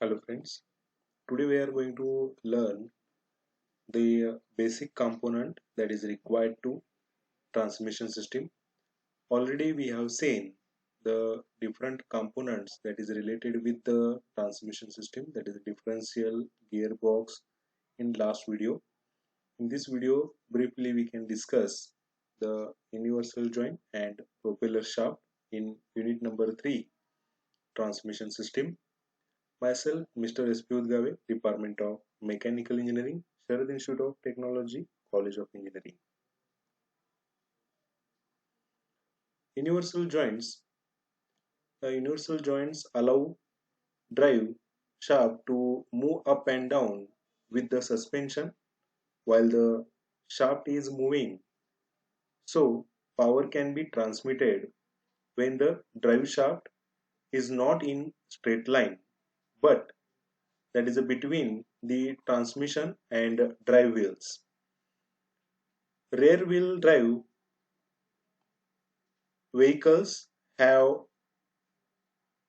Hello friends, today we are going to learn the basic component that is required to transmission system. Already we have seen the different components that is related with the transmission system, that is differential, gearbox in last video. In this video briefly we can discuss the universal joint and propeller shaft in unit number 3, transmission system. Myself, Mr. S.P. Udgave, Department of Mechanical Engineering, Sharad Institute of Technology, College of Engineering. Universal joints. The universal joints allow drive shaft to move up and down with the suspension while the shaft is moving. So, power can be transmitted when the drive shaft is not in straight line, but that is between the transmission and drive wheels. Rear wheel drive vehicles have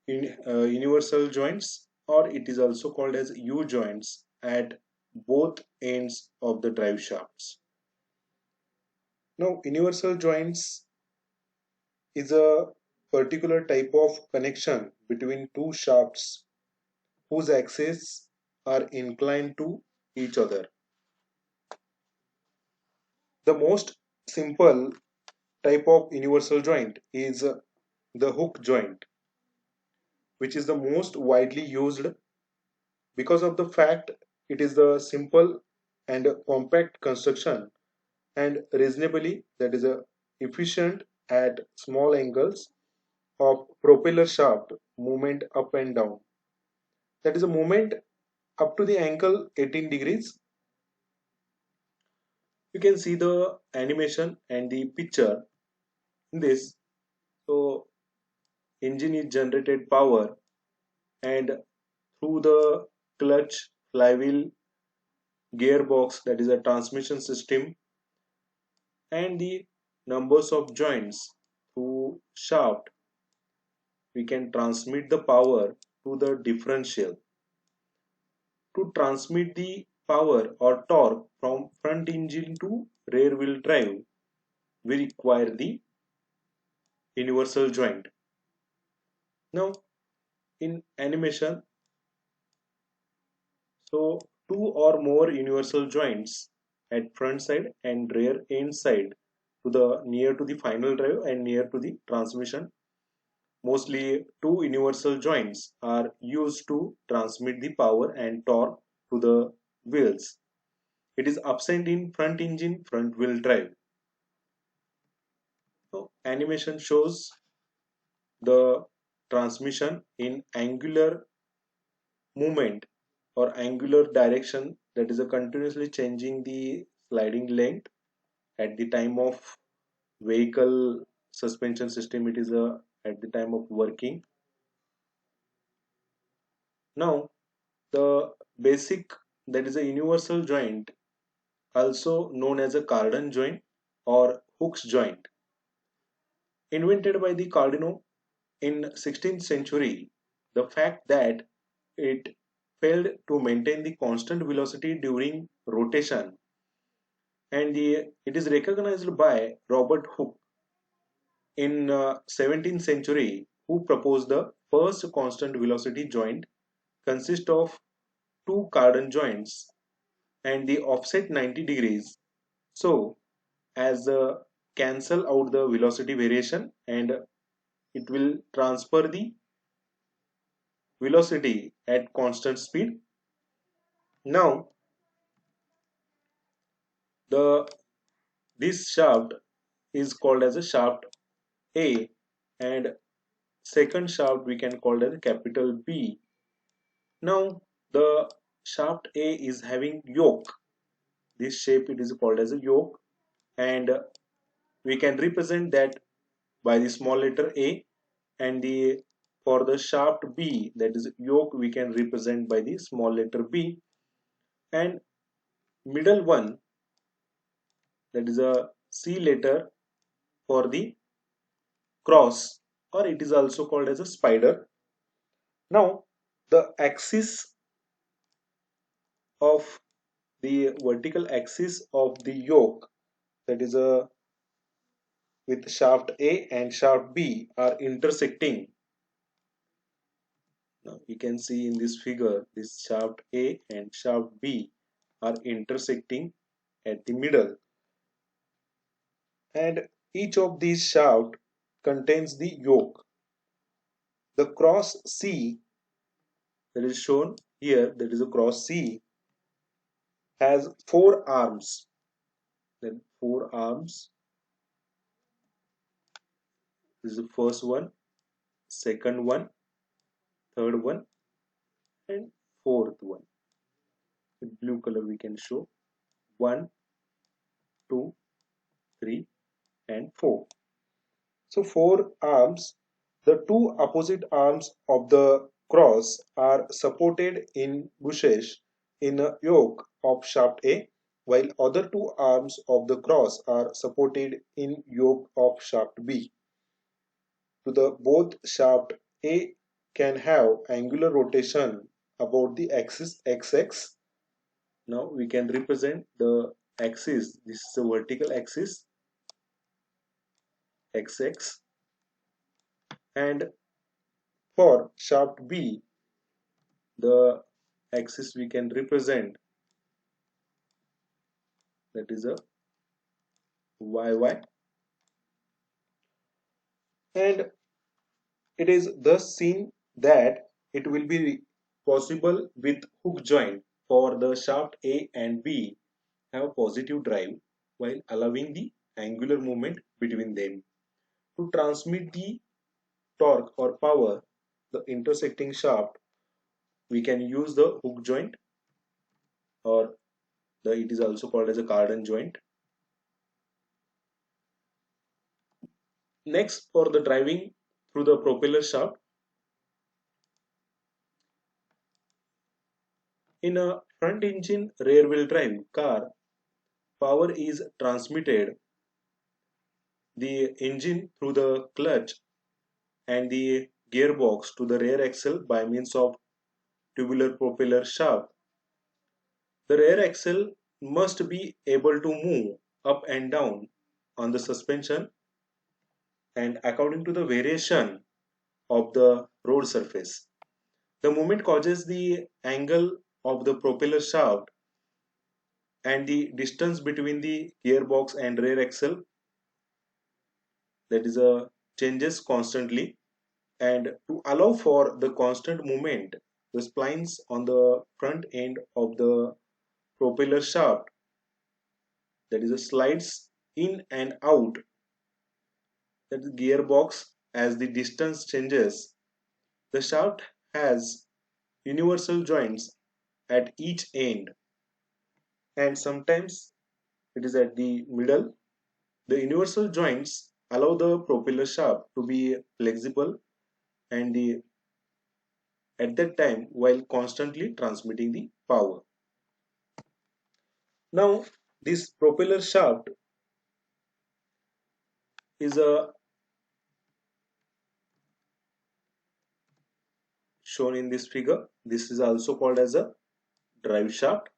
universal joints, or it is also called as U joints at both ends of the drive shafts. Now, universal joints is a particular type of connection between two shafts whose axes are inclined to each other. The most simple type of universal joint is the hook joint, which is the most widely used because of the fact it is the simple and compact construction and reasonably that is a efficient at small angles of propeller shaft movement up and down. That is a movement up to the angle 18 degrees. You can see the animation and the picture in this. So engine is generated power, and through the clutch, flywheel, gearbox, that is a transmission system, and the numbers of joints through shaft, we can transmit the power to the differential. To transmit the power or torque from front engine to rear wheel drive, we require the universal joint. Now in animation, so two or more universal joints at front side and rear end side to the near to the final drive and near to the transmission. Mostly two universal joints are used to transmit the power and torque to the wheels. It is absent in front engine front wheel drive. So animation shows the transmission in angular movement or angular direction, that is a continuously changing the sliding length at the time of vehicle suspension system. It is a at the time of working. Now the basic, that is a universal joint, also known as a cardan joint or Hooke's joint, invented by the Cardinal in 16th century. The fact that it failed to maintain the constant velocity during rotation, and it is recognized by Robert Hooke in 17th century, who proposed the first constant velocity joint consist of two cardan joints and the offset 90 degrees, so as cancel out the velocity variation and it will transfer the velocity at constant speed. Now the this shaft is called as a shaft A, and second shaft we can call as a capital B. Now the shaft A is having yoke. This shape it is called as a yoke, and we can represent that by the small letter A, and the for the shaft B, that is yoke, we can represent by the small letter B, and middle one, that is a C letter for the cross, or it is also called as a spider. Now The axis of the vertical axis of the yoke, that is a with shaft A and shaft B are intersecting. Now you can see in this figure this shaft A and shaft B are intersecting at the middle, and each of these shaft contains the yoke. The cross C that is shown here, that is a cross C, has four arms. Then four arms. This is the first one, second one, third one, and fourth one. With blue color we can show 1, 2, 3, and 4. So four arms. The two opposite arms of the cross are supported in bushes in a yoke of shaft A, while other two arms of the cross are supported in yoke of shaft B. To the both shaft A can have angular rotation about the axis XX. Now we can represent the axis. This is the vertical axis XX, and for shaft B the axis we can represent, that is a YY, and it is thus seen that it will be possible with hook joint for the shaft A and B have positive drive while allowing the angular movement between them. To transmit the torque or power the intersecting shaft, we can use the hook joint, or it is also called as a cardan joint. Next, for the driving through the propeller shaft, in a front engine rear wheel drive car, power is transmitted the engine through the clutch and the gearbox to the rear axle by means of tubular propeller shaft. The rear axle must be able to move up and down on the suspension and according to the variation of the road surface. The movement causes the angle of the propeller shaft and the distance between the gearbox and rear axle, that is a changes constantly, and to allow for the constant movement the splines on the front end of the propeller shaft, that is a slides in and out, that is gearbox. As the distance changes, the shaft has universal joints at each end, and sometimes it is at the middle. The universal joints allow the propeller shaft to be flexible and at that time while constantly transmitting the power. Now this propeller shaft is shown in this figure. This is also called as a drive shaft,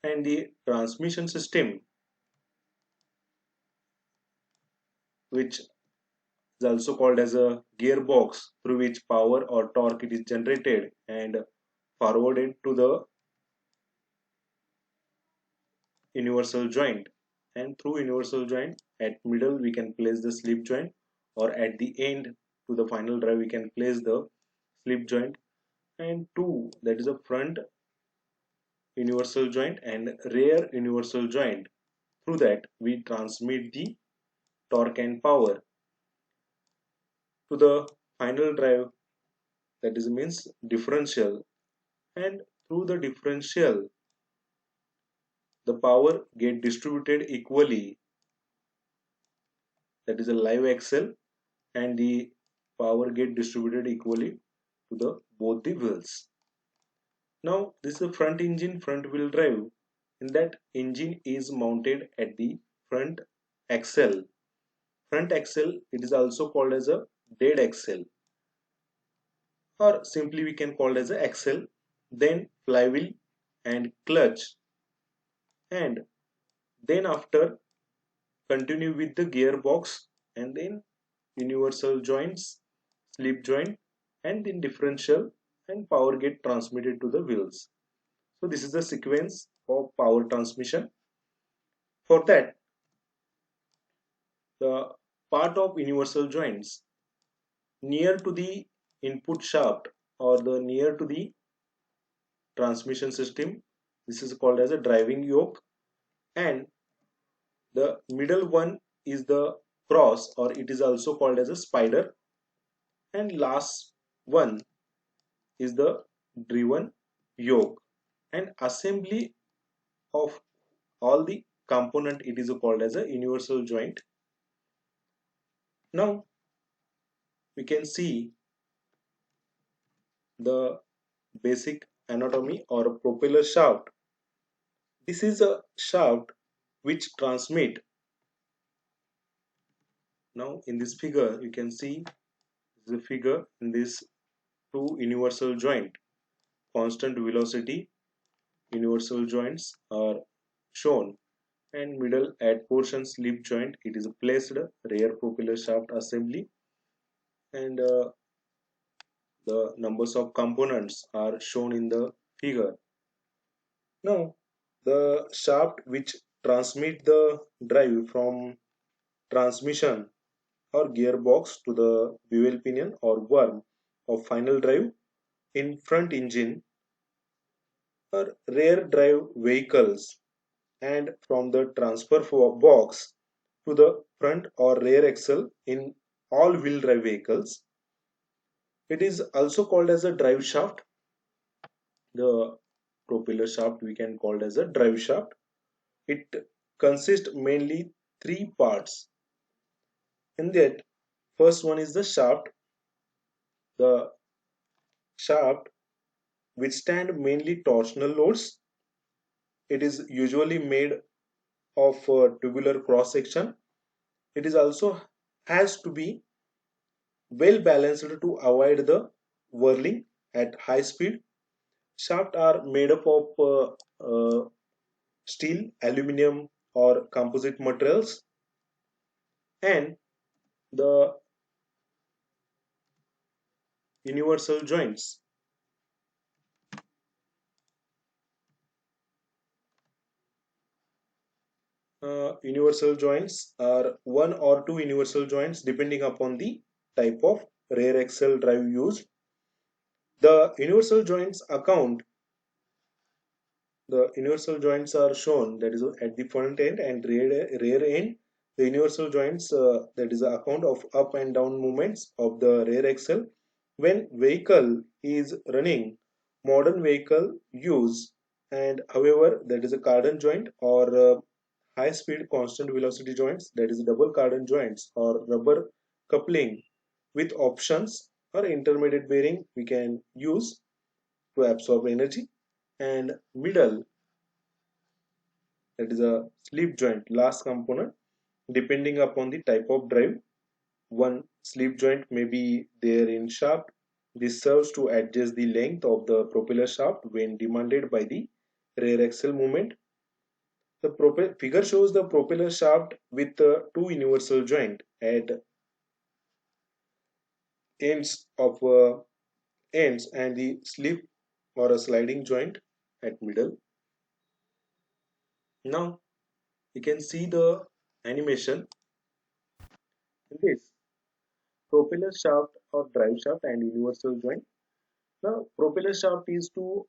and the transmission system, which is also called as a gearbox, through which power or torque it is generated and forwarded to the universal joint, and through universal joint at middle we can place the slip joint, or at the end to the final drive we can place the slip joint, and two, that is a front universal joint and rear universal joint. Through that we transmit the torque and power to the final drive, that is means differential, and through the differential the power get distributed equally, that is a live axle, and the power get distributed equally to the both the wheels. Now this is a front engine front wheel drive. In that, engine is mounted at the front axle. Front axle, it is also called as a dead axle, or simply we can call it as a axle, then flywheel and clutch, and then after continue with the gearbox, and then universal joints, slip joint, and then differential and power get transmitted to the wheels. So this is the sequence of power transmission. For that, the part of universal joints near to the input shaft or the near to the transmission system, this is called as a driving yoke, and the middle one is the cross, or it is also called as a spider, and last one is the driven yoke. And assembly of all the component, it is called as a universal joint. Now we can see the basic anatomy or a propeller shaft. This is a shaft which transmit. Now in this figure you can see the figure in this two universal joint, constant velocity universal joints are shown, and middle at portion slip joint, it is placed rear propeller shaft assembly, and the numbers of components are shown in the figure. Now the shaft which transmit the drive from transmission or gearbox to the bevel pinion or worm of final drive in front engine or rear drive vehicles, and from the transfer box to the front or rear axle in all wheel drive vehicles. It is also called as a drive shaft. The propeller shaft we can call as a drive shaft. It consists mainly three parts. In that, first one is the shaft. The shaft withstand mainly torsional loads. It is usually made of tubular cross section. It is also has to be well balanced to avoid the whirling at high speed. Shafts are made up of steel, aluminum, or composite materials, and the universal joints. Universal joints are one or two universal joints depending upon the type of rear axle drive used. The universal joints account The universal joints are shown, that is at the front end and rear end. The universal joints, that is the account of up and down movements of the rear axle when vehicle is running modern vehicle use, and however that is a cardan joint or high speed constant velocity joints, that is double cardan joints or rubber coupling with options or intermediate bearing we can use to absorb energy, and middle, that is a slip joint, last component depending upon the type of drive. One slip joint may be there in shaft. This serves to adjust the length of the propeller shaft when demanded by the rear axle movement. The figure shows the propeller shaft with two universal joint at ends of ends, and the slip or a sliding joint at middle. Now you can see the animation in this propeller shaft or drive shaft and universal joint. Now propeller shaft is to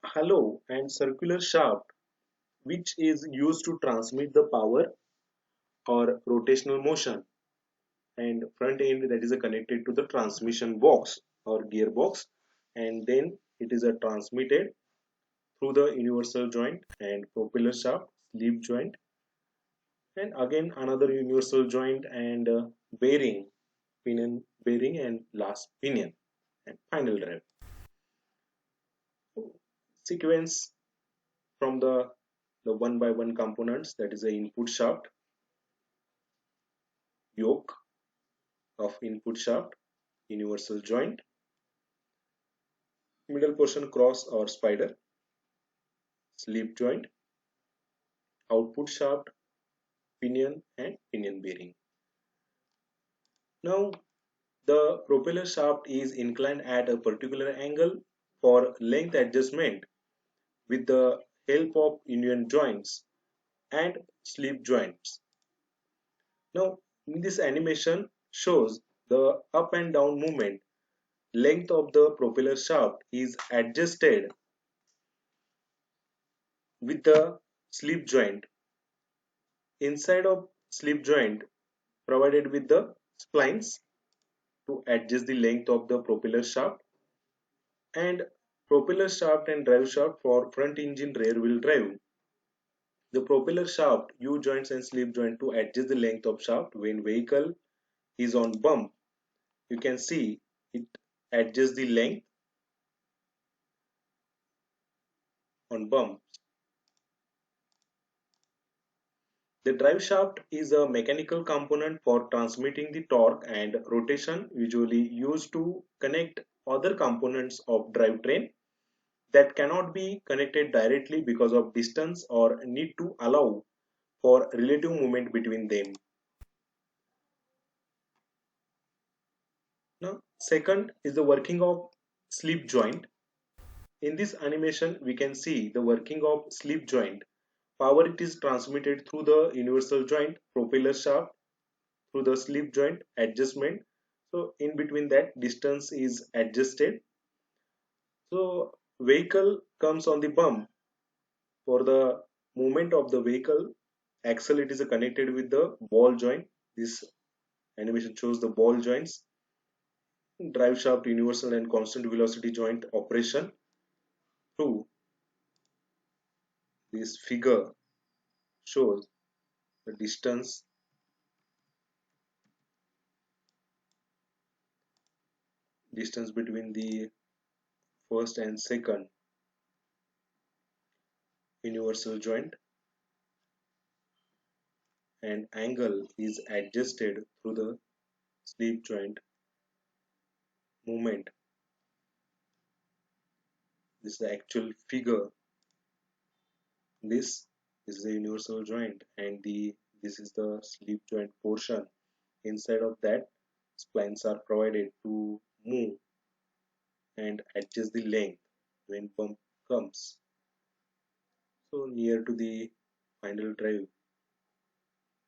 hollow and circular shaft which is used to transmit the power or rotational motion, and front end, that is connected to the transmission box or gearbox, and then it is transmitted through the universal joint and propeller shaft, slip joint, and again another universal joint and bearing, pinion bearing, and last pinion and final drive. Sequence from the one by one components, that is the input shaft, yoke of input shaft, universal joint, middle portion cross or spider, slip joint, output shaft, pinion and pinion bearing. Now the propeller shaft is inclined at a particular angle for length adjustment with the help of union joints and slip joints. Now this animation shows the up and down movement. Length of the propeller shaft is adjusted with the slip joint. Inside of slip joint provided with the splines to adjust the length of the propeller shaft, and propeller shaft and drive shaft for front engine rear wheel drive. The propeller shaft U joints and slip joint to adjust the length of shaft when vehicle is on bump. You can see it adjusts the length on bump. The drive shaft is a mechanical component for transmitting the torque and rotation, usually used to connect other components of drivetrain that cannot be connected directly because of distance or need to allow for relative movement between them. Now, second is the working of slip joint. In this animation, we can see the working of slip joint. Power it is transmitted through the universal joint, propeller shaft, through the slip joint adjustment. So in between that distance is adjusted. So vehicle comes on the bump. For the movement of the vehicle, axle it is connected with the ball joint. This animation shows the ball joints, drive shaft, universal and constant velocity joint operation. Through this figure shows the distance between the first and second universal joint, and angle is adjusted through the slip joint movement. This is the actual figure. This is the universal joint and this is the slip joint portion. Inside of that, splines are provided to move and adjust the length when bump comes. So near to the final drive,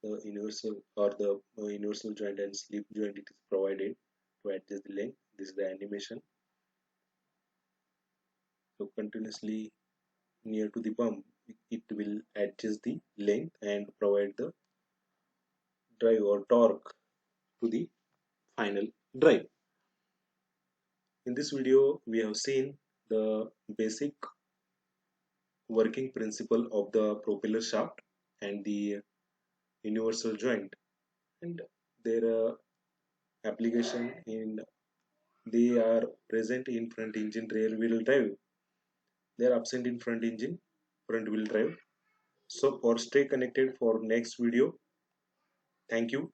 the universal or the universal joint and slip joint it is provided to adjust the length. This is the animation. So continuously near to the bump, it will adjust the length and provide the drive or torque to the final drive. In this video, we have seen the basic working principle of the propeller shaft and the universal joint, and their application in they are present in front engine rear wheel drive. They are absent in front engine front wheel drive. So, or stay connected for next video. Thank you.